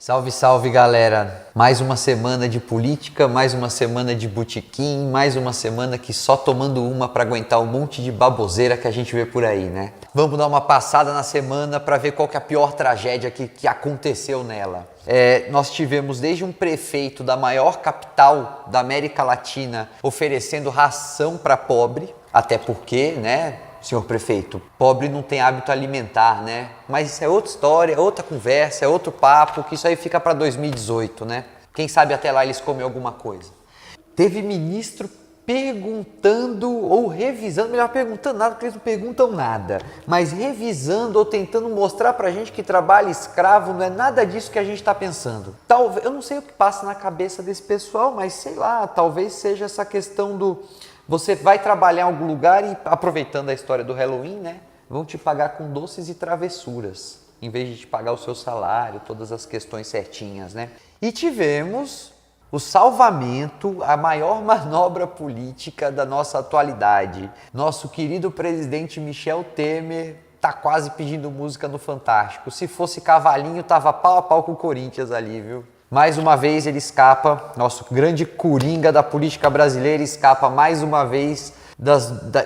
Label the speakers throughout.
Speaker 1: Salve, salve, galera! Mais uma semana de política, mais uma semana de botequim, mais uma semana que só tomando uma para aguentar um monte de baboseira que a gente vê por aí, né? Vamos dar uma passada na semana para ver qual que é a pior tragédia que aconteceu nela. Nós tivemos desde um prefeito da maior capital da América Latina oferecendo ração para pobre, até porque, né? Senhor prefeito, pobre não tem hábito alimentar, né? Mas isso é outra história, outra conversa, é outro papo, que isso aí fica para 2018, né? Quem sabe até lá eles comem alguma coisa. Teve ministro perguntando ou revisando, melhor perguntando nada, porque eles não perguntam nada, mas revisando ou tentando mostrar pra gente que trabalho escravo não é nada disso que a gente está pensando. Talvez, eu não sei o que passa na cabeça desse pessoal, mas sei lá, talvez seja essa questão do... Você vai trabalhar em algum lugar e, aproveitando a história do Halloween, né, vão te pagar com doces e travessuras, em vez de te pagar o seu salário, todas as questões certinhas, né? E tivemos o salvamento, a maior manobra política da nossa atualidade. Nosso querido presidente Michel Temer tá quase pedindo música no Fantástico. Se fosse cavalinho, tava pau a pau com o Corinthians ali, viu? Mais uma vez ele escapa, nosso grande coringa da política brasileira escapa mais uma vez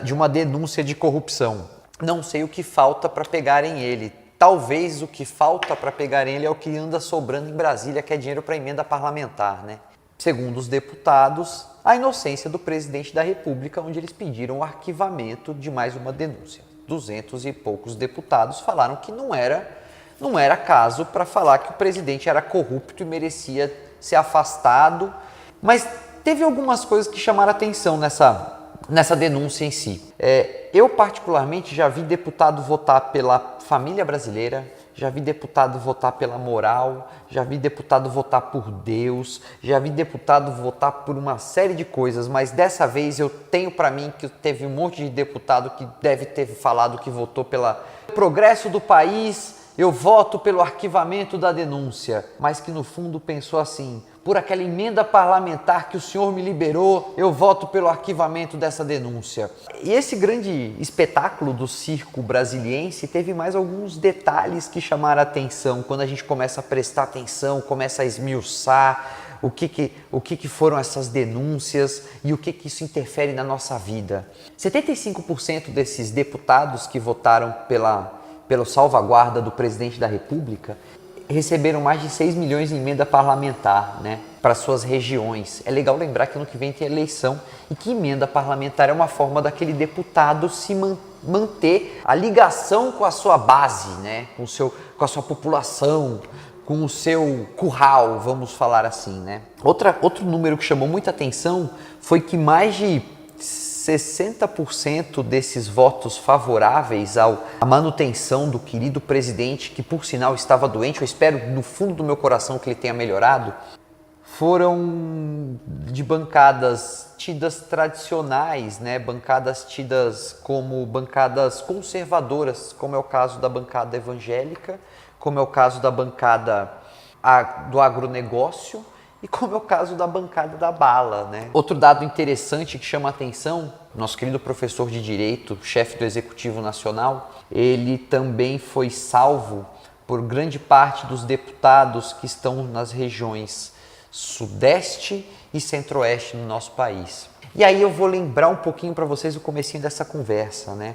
Speaker 1: de uma denúncia de corrupção. Não sei o que falta para pegarem ele. Talvez o que falta para pegarem ele é o que anda sobrando em Brasília, que é dinheiro para emenda parlamentar, né? Segundo os deputados, a inocência do presidente da República, onde eles pediram o arquivamento de mais uma denúncia. 200 e poucos deputados falaram que não era caso para falar que o presidente era corrupto e merecia ser afastado, mas teve algumas coisas que chamaram atenção nessa denúncia em si. Eu particularmente já vi deputado votar pela família brasileira, já vi deputado votar pela moral, já vi deputado votar por Deus, já vi deputado votar por uma série de coisas, mas dessa vez eu tenho para mim que teve um monte de deputado que deve ter falado que votou pelo progresso do país. Eu voto pelo arquivamento da denúncia, mas que no fundo pensou assim, por aquela emenda parlamentar que o senhor me liberou, eu voto pelo arquivamento dessa denúncia. E esse grande espetáculo do circo brasiliense teve mais alguns detalhes que chamaram a atenção, quando a gente começa a prestar atenção, começa a esmiuçar o que foram essas denúncias e o que isso interfere na nossa vida. 75% desses deputados que votaram pelo salvaguarda do presidente da República, receberam mais de 6 milhões em emenda parlamentar, né, para suas regiões. É legal lembrar que ano que vem tem eleição e que emenda parlamentar é uma forma daquele deputado se manter a ligação com a sua base, né, com a sua população, com o seu curral, vamos falar assim, né. Outro número que chamou muita atenção foi que mais de 60% desses votos favoráveis à manutenção do querido presidente, que por sinal estava doente, eu espero no fundo do meu coração que ele tenha melhorado, foram de bancadas tidas tradicionais, né? Bancadas tidas como bancadas conservadoras, como é o caso da bancada evangélica, como é o caso da bancada do agronegócio, e como é o caso da bancada da bala, né? Outro dado interessante que chama a atenção, nosso querido professor de Direito, chefe do Executivo Nacional, ele também foi salvo por grande parte dos deputados que estão nas regiões Sudeste e Centro-Oeste no nosso país. E aí eu vou lembrar um pouquinho para vocês o comecinho dessa conversa, né?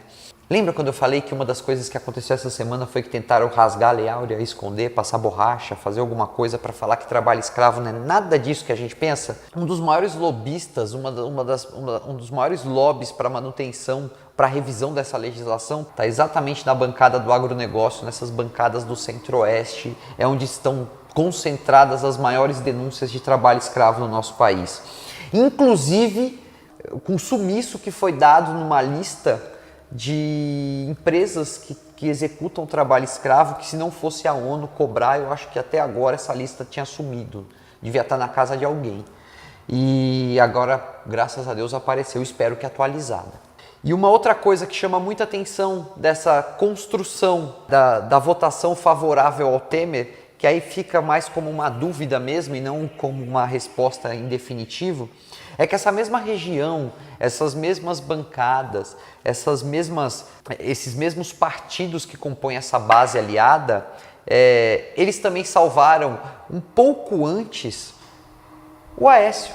Speaker 1: Lembra quando eu falei que uma das coisas que aconteceu essa semana foi que tentaram rasgar a Lei Áurea, esconder, passar borracha, fazer alguma coisa para falar que trabalho escravo não é nada disso que a gente pensa? Um dos maiores lobistas, um dos maiores lobbies para manutenção, para revisão dessa legislação, está exatamente na bancada do agronegócio, nessas bancadas do Centro-Oeste, é onde estão concentradas as maiores denúncias de trabalho escravo no nosso país. Inclusive, com o sumiço que foi dado numa lista de empresas que executam trabalho escravo, que se não fosse a ONU cobrar, eu acho que até agora essa lista tinha sumido, devia estar na casa de alguém. E agora, graças a Deus, apareceu, espero que atualizada. E uma outra coisa que chama muita atenção dessa construção da votação favorável ao Temer, que aí fica mais como uma dúvida mesmo e não como uma resposta em definitivo, é que essa mesma região, essas mesmas bancadas, esses mesmos partidos que compõem essa base aliada, eles também salvaram um pouco antes, o Aécio,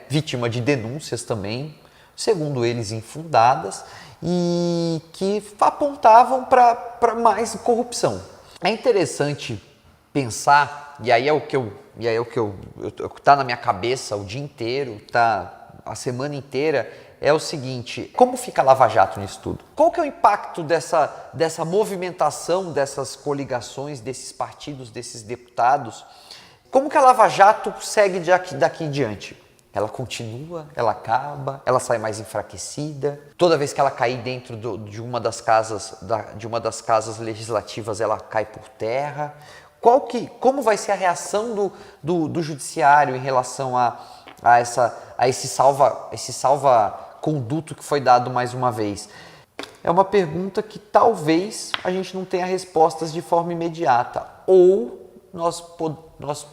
Speaker 1: vítima de denúncias também, segundo eles infundadas, e que apontavam para mais corrupção. É interessante pensar, e aí é o que tá na minha cabeça o dia inteiro, tá a semana inteira, é o seguinte: como fica a Lava Jato nisso tudo? Qual que é o impacto dessa movimentação, dessas coligações, desses partidos, desses deputados? Como que a Lava Jato segue daqui em diante? Ela continua, ela acaba, ela sai mais enfraquecida. Toda vez que ela cair dentro de uma das casas legislativas, ela cai por terra. Como vai ser a reação do judiciário em relação a esse salva-conduto que foi dado mais uma vez? É uma pergunta que talvez a gente não tenha respostas de forma imediata, ou nós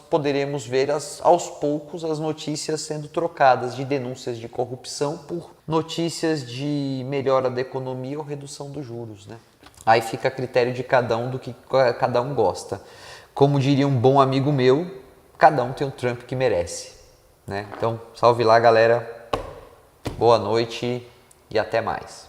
Speaker 1: poderemos ver aos poucos as notícias sendo trocadas de denúncias de corrupção por notícias de melhora da economia ou redução dos juros, né? Aí fica a critério de cada um do que cada um gosta. Como diria um bom amigo meu, cada um tem o Trump que merece, né? Então, salve lá, galera. Boa noite e até mais.